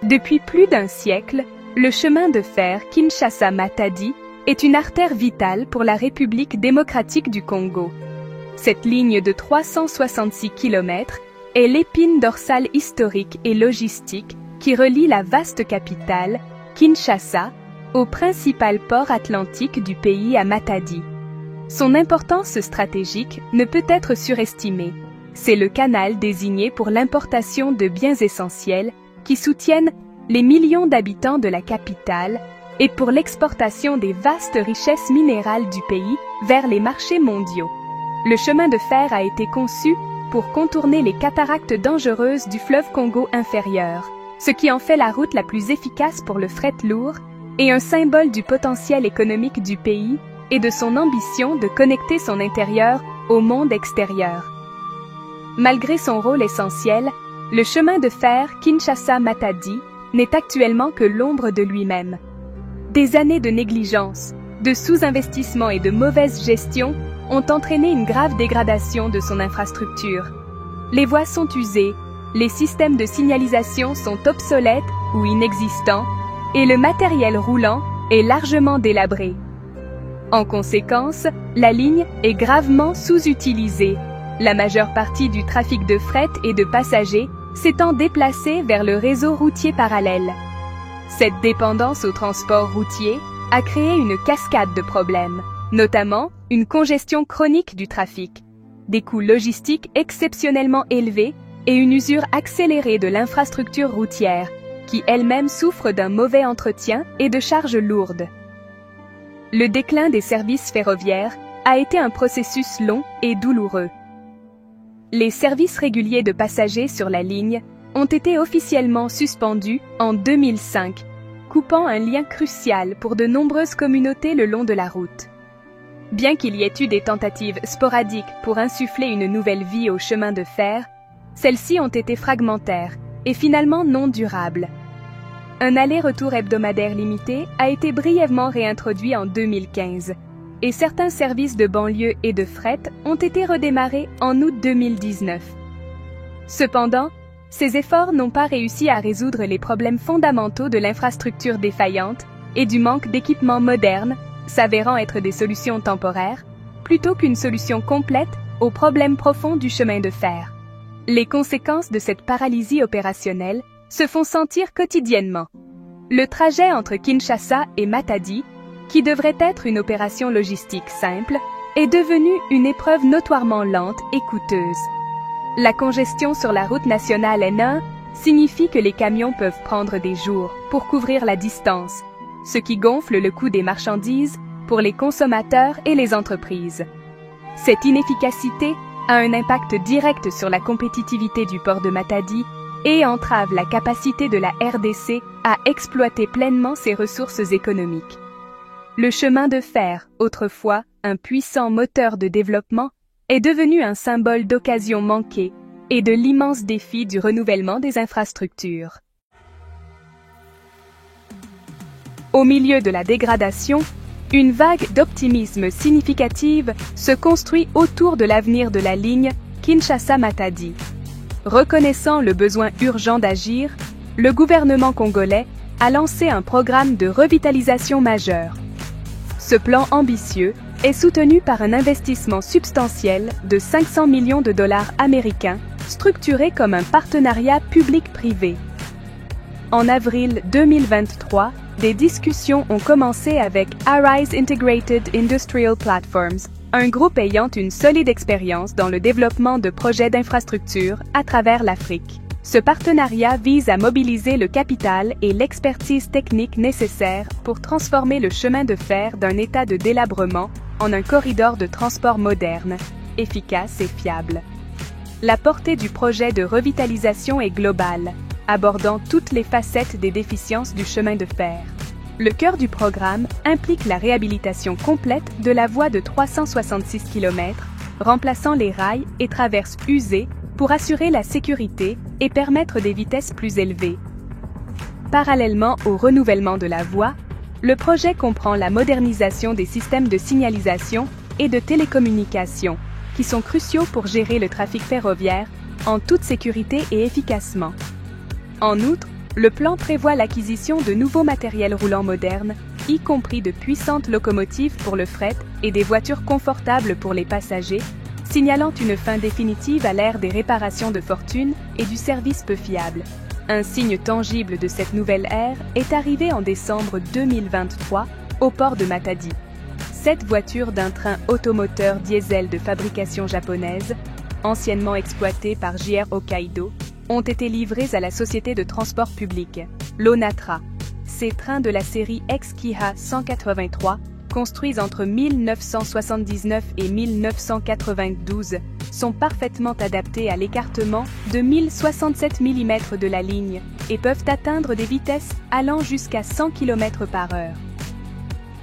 Depuis plus d'un siècle, le chemin de fer Kinshasa-Matadi est une artère vitale pour la République démocratique du Congo. Cette ligne de 366 km est l'épine dorsale historique et logistique qui relie la vaste capitale, Kinshasa, au principal port atlantique du pays à Matadi. Son importance stratégique ne peut être surestimée. C'est le canal désigné pour l'importation de biens essentiels qui soutiennent les millions d'habitants de la capitale et pour l'exportation des vastes richesses minérales du pays vers les marchés mondiaux. Le chemin de fer a été conçu pour contourner les cataractes dangereuses du fleuve Congo inférieur, ce qui en fait la route la plus efficace pour le fret lourd et un symbole du potentiel économique du pays et de son ambition de connecter son intérieur au monde extérieur. Malgré son rôle essentiel, le chemin de fer Kinshasa-Matadi n'est actuellement que l'ombre de lui-même. Des années de négligence, de sous-investissement et de mauvaise gestion ont entraîné une grave dégradation de son infrastructure. Les voies sont usées, les systèmes de signalisation sont obsolètes ou inexistants, et le matériel roulant est largement délabré. En conséquence, la ligne est gravement sous-utilisée. La majeure partie du trafic de fret et de passagers s'étant déplacée vers le réseau routier parallèle. Cette dépendance au transport routier a créé une cascade de problèmes, notamment une congestion chronique du trafic, des coûts logistiques exceptionnellement élevés et une usure accélérée de l'infrastructure routière, qui elle-même souffre d'un mauvais entretien et de charges lourdes. Le déclin des services ferroviaires a été un processus long et douloureux. Les services réguliers de passagers sur la ligne ont été officiellement suspendus en 2005, coupant un lien crucial pour de nombreuses communautés le long de la route. Bien qu'il y ait eu des tentatives sporadiques pour insuffler une nouvelle vie au chemin de fer, celles-ci ont été fragmentaires et finalement non durables. Un aller-retour hebdomadaire limité a été brièvement réintroduit en 2015, et certains services de banlieue et de fret ont été redémarrés en août 2019. Cependant, ces efforts n'ont pas réussi à résoudre les problèmes fondamentaux de l'infrastructure défaillante et du manque d'équipements modernes, s'avérant être des solutions temporaires, plutôt qu'une solution complète aux problèmes profonds du chemin de fer. Les conséquences de cette paralysie opérationnelle se font sentir quotidiennement. Le trajet entre Kinshasa et Matadi, qui devrait être une opération logistique simple, est devenu une épreuve notoirement lente et coûteuse. La congestion sur la route nationale N1 signifie que les camions peuvent prendre des jours pour couvrir la distance, ce qui gonfle le coût des marchandises pour les consommateurs et les entreprises. Cette inefficacité a un impact direct sur la compétitivité du port de Matadi et entrave la capacité de la RDC à exploiter pleinement ses ressources économiques. Le chemin de fer, autrefois un puissant moteur de développement, est devenu un symbole d'occasion manquée et de l'immense défi du renouvellement des infrastructures. Au milieu de la dégradation, une vague d'optimisme significative se construit autour de l'avenir de la ligne Kinshasa-Matadi. Reconnaissant le besoin urgent d'agir, le gouvernement congolais a lancé un programme de revitalisation majeur. Ce plan ambitieux est soutenu par un investissement substantiel de 500 millions de dollars américains, structuré comme un partenariat public-privé. En avril 2023, des discussions ont commencé avec Arise Integrated Industrial Platforms, un groupe ayant une solide expérience dans le développement de projets d'infrastructures à travers l'Afrique. Ce partenariat vise à mobiliser le capital et l'expertise technique nécessaires pour transformer le chemin de fer d'un état de délabrement en un corridor de transport moderne, efficace et fiable. La portée du projet de revitalisation est globale, abordant toutes les facettes des déficiences du chemin de fer. Le cœur du programme implique la réhabilitation complète de la voie de 366 km, remplaçant les rails et traverses usées pour assurer la sécurité et permettre des vitesses plus élevées. Parallèlement au renouvellement de la voie, le projet comprend la modernisation des systèmes de signalisation et de télécommunication, qui sont cruciaux pour gérer le trafic ferroviaire en toute sécurité et efficacement. En outre, Le plan prévoit l'acquisition de nouveaux matériels roulants modernes, y compris de puissantes locomotives pour le fret et des voitures confortables pour les passagers, signalant une fin définitive à l'ère des réparations de fortune et du service peu fiable. Un signe tangible de cette nouvelle ère est arrivé en décembre 2023 au port de Matadi. 7 voitures d'un train automoteur diesel de fabrication japonaise, anciennement exploité par JR Hokkaido, ont été livrées à la société de transport public, l'Onatra. Ces trains de la série Ex-Kiha 183, construits entre 1979 et 1992, sont parfaitement adaptés à l'écartement de 1067 mm de la ligne et peuvent atteindre des vitesses allant jusqu'à 100 km/h.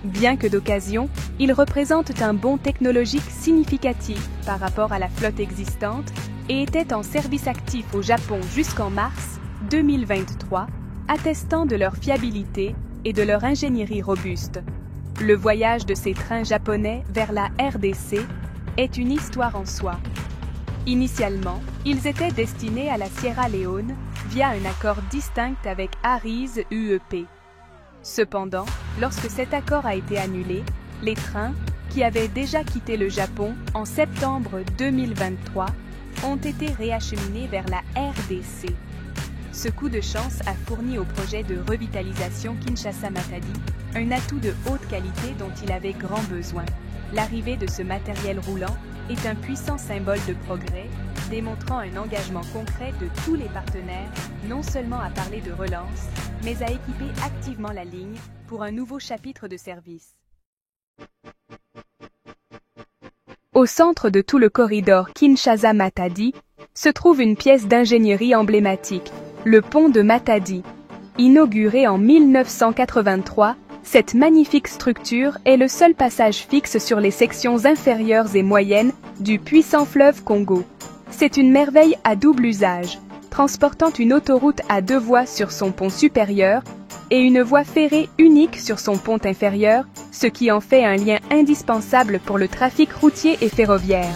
Bien que d'occasion, ils représentent un bond technologique significatif par rapport à la flotte existante et étaient en service actif au Japon jusqu'en mars 2023, attestant de leur fiabilité et de leur ingénierie robuste. Le voyage de ces trains japonais vers la RDC est une histoire en soi. Initialement, ils étaient destinés à la Sierra Leone via un accord distinct avec Arise UEP. Cependant, lorsque cet accord a été annulé, les trains, qui avaient déjà quitté le Japon en septembre 2023, ont été réacheminés vers la RDC. Ce coup de chance a fourni au projet de revitalisation Kinshasa-Matadi un atout de haute qualité dont il avait grand besoin. L'arrivée de ce matériel roulant est un puissant symbole de progrès, démontrant un engagement concret de tous les partenaires, non seulement à parler de relance, mais à équiper activement la ligne pour un nouveau chapitre de service. Au centre de tout le corridor Kinshasa-Matadi se trouve une pièce d'ingénierie emblématique, le pont de Matadi. Inauguré en 1983, cette magnifique structure est le seul passage fixe sur les sections inférieures et moyennes du puissant fleuve Congo. C'est une merveille à double usage, transportant une autoroute à 2 voies sur son pont supérieur et une voie ferrée unique sur son pont inférieur, ce qui en fait un lien indispensable pour le trafic routier et ferroviaire.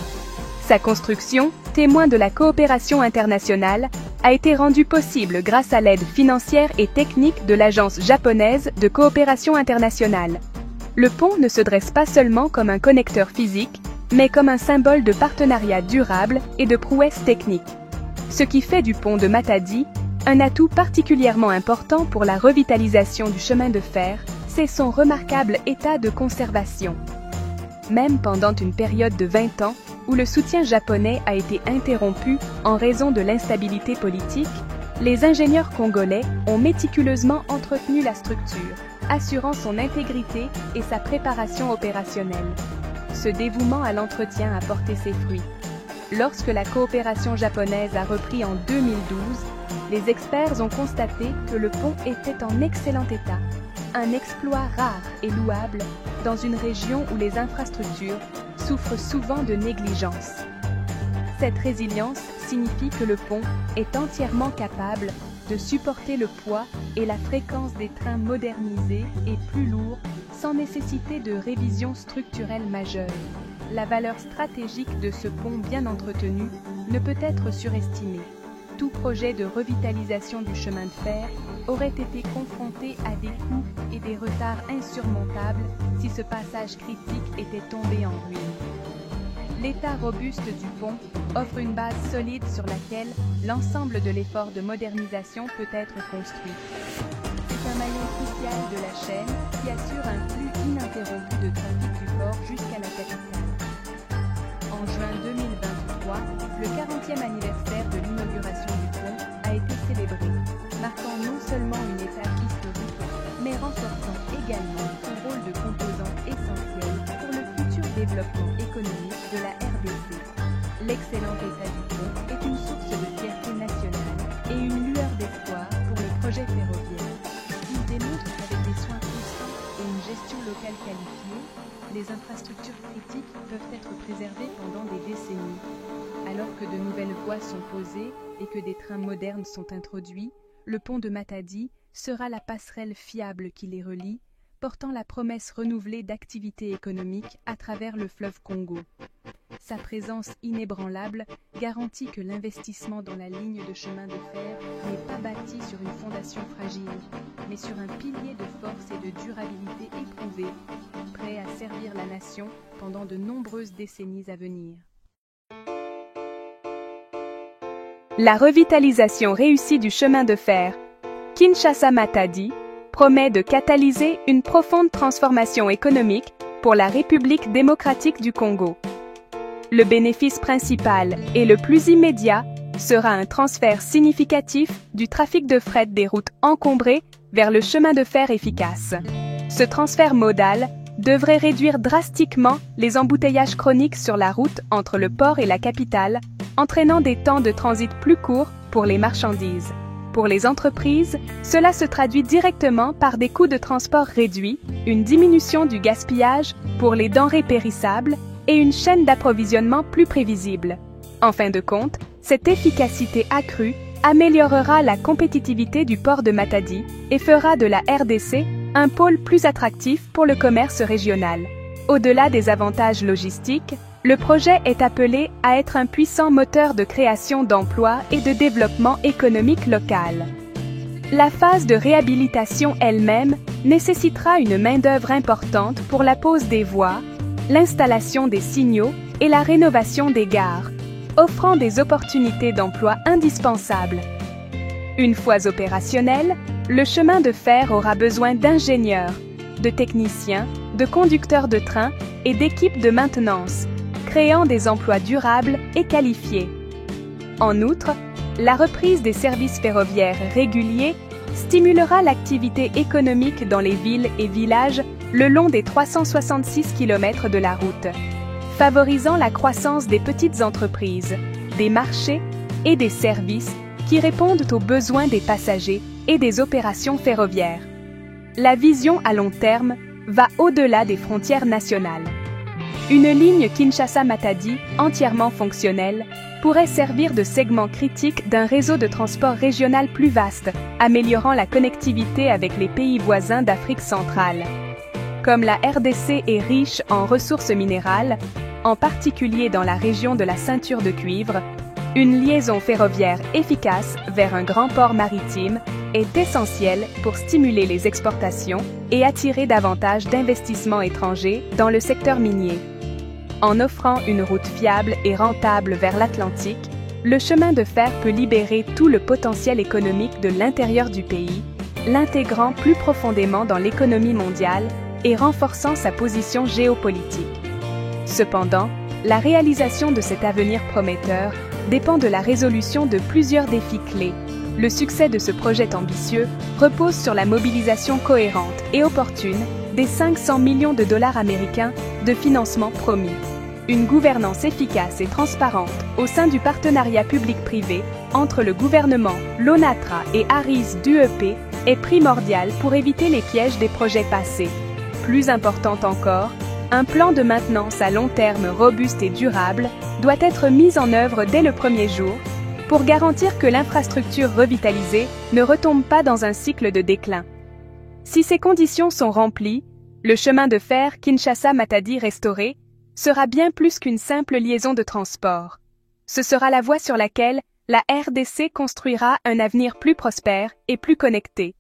Sa construction, témoin de la coopération internationale, a été rendue possible grâce à l'aide financière et technique de l'Agence japonaise de coopération internationale. Le pont ne se dresse pas seulement comme un connecteur physique, mais comme un symbole de partenariat durable et de prouesse technique. Ce qui fait du pont de Matadi un atout particulièrement important pour la revitalisation du chemin de fer, c'est son remarquable état de conservation. Même pendant une période de 20 ans, où le soutien japonais a été interrompu en raison de l'instabilité politique, les ingénieurs congolais ont méticuleusement entretenu la structure, assurant son intégrité et sa préparation opérationnelle. Ce dévouement à l'entretien a porté ses fruits. Lorsque la coopération japonaise a repris en 2012, les experts ont constaté que le pont était en excellent état, un exploit rare et louable dans une région où les infrastructures souffrent souvent de négligence. Cette résilience signifie que le pont est entièrement capable de supporter le poids et la fréquence des trains modernisés et plus lourds sans nécessiter de révision structurelle majeure. La valeur stratégique de ce pont bien entretenu ne peut être surestimée. Tout projet de revitalisation du chemin de fer aurait été confronté à des coûts et des retards insurmontables si ce passage critique était tombé en ruine. L'état robuste du pont offre une base solide sur laquelle l'ensemble de l'effort de modernisation peut être construit. C'est un maillon crucial de la chaîne qui assure un flux ininterrompu de trafic du port jusqu'à la capitale. En juin 2023, le 40e anniversaire de l'inauguration du pont a été célébré, marquant non seulement une étape historique, mais renforçant également son rôle de composant essentiel pour le futur développement économique de la RDC. L'excellent état du pont est une source de fierté nationale et une lueur d'espoir pour les projets ferroviaires. Il démontre qu'avec des soins constants et une gestion locale qualifiée, les infrastructures critiques peuvent être préservées pendant des décennies. Alors que de nouvelles voies sont posées et que des trains modernes sont introduits, le pont de Matadi sera la passerelle fiable qui les relie, portant la promesse renouvelée d'activité économique à travers le fleuve Congo. Sa présence inébranlable garantit que l'investissement dans la ligne de chemin de fer n'est pas bâti sur une fondation fragile, mais sur un pilier de force et de durabilité éprouvé, prêt à servir la nation pendant de nombreuses décennies à venir. La revitalisation réussie du chemin de fer Kinshasa-Matadi promet de catalyser une profonde transformation économique pour la République démocratique du Congo. Le bénéfice principal et le plus immédiat sera un transfert significatif du trafic de fret des routes encombrées vers le chemin de fer efficace. Ce transfert modal devrait réduire drastiquement les embouteillages chroniques sur la route entre le port et la capitale, entraînant des temps de transit plus courts pour les marchandises. Pour les entreprises, cela se traduit directement par des coûts de transport réduits, une diminution du gaspillage pour les denrées périssables et une chaîne d'approvisionnement plus prévisible. En fin de compte, cette efficacité accrue améliorera la compétitivité du port de Matadi et fera de la RDC un pôle plus attractif pour le commerce régional. Au-delà des avantages logistiques, le projet est appelé à être un puissant moteur de création d'emplois et de développement économique local. La phase de réhabilitation elle-même nécessitera une main-d'œuvre importante pour la pose des voies, l'installation des signaux et la rénovation des gares, offrant des opportunités d'emploi indispensables. Une fois opérationnel, le chemin de fer aura besoin d'ingénieurs, de techniciens, de conducteurs de train et d'équipes de maintenance, créant des emplois durables et qualifiés. En outre, la reprise des services ferroviaires réguliers stimulera l'activité économique dans les villes et villages le long des 366 km de la route, favorisant la croissance des petites entreprises, des marchés et des services qui répondent aux besoins des passagers et des opérations ferroviaires. La vision à long terme va au-delà des frontières nationales. Une ligne Kinshasa-Matadi entièrement fonctionnelle pourrait servir de segment critique d'un réseau de transport régional plus vaste, améliorant la connectivité avec les pays voisins d'Afrique centrale. Comme la RDC est riche en ressources minérales, en particulier dans la région de la ceinture de cuivre, une liaison ferroviaire efficace vers un grand port maritime est essentielle pour stimuler les exportations et attirer davantage d'investissements étrangers dans le secteur minier. En offrant une route fiable et rentable vers l'Atlantique, le chemin de fer peut libérer tout le potentiel économique de l'intérieur du pays, l'intégrant plus profondément dans l'économie mondiale et renforçant sa position géopolitique. Cependant, la réalisation de cet avenir prometteur dépend de la résolution de plusieurs défis clés. Le succès de ce projet ambitieux repose sur la mobilisation cohérente et opportune des 500 millions de dollars américains de financement promis. Une gouvernance efficace et transparente au sein du partenariat public-privé entre le gouvernement, l'ONATRA et Aris d'UEP est primordiale pour éviter les pièges des projets passés. Plus important encore, un plan de maintenance à long terme robuste et durable doit être mis en œuvre dès le premier jour pour garantir que l'infrastructure revitalisée ne retombe pas dans un cycle de déclin. Si ces conditions sont remplies, le chemin de fer Kinshasa-Matadi restauré sera bien plus qu'une simple liaison de transport. Ce sera la voie sur laquelle la RDC construira un avenir plus prospère et plus connecté.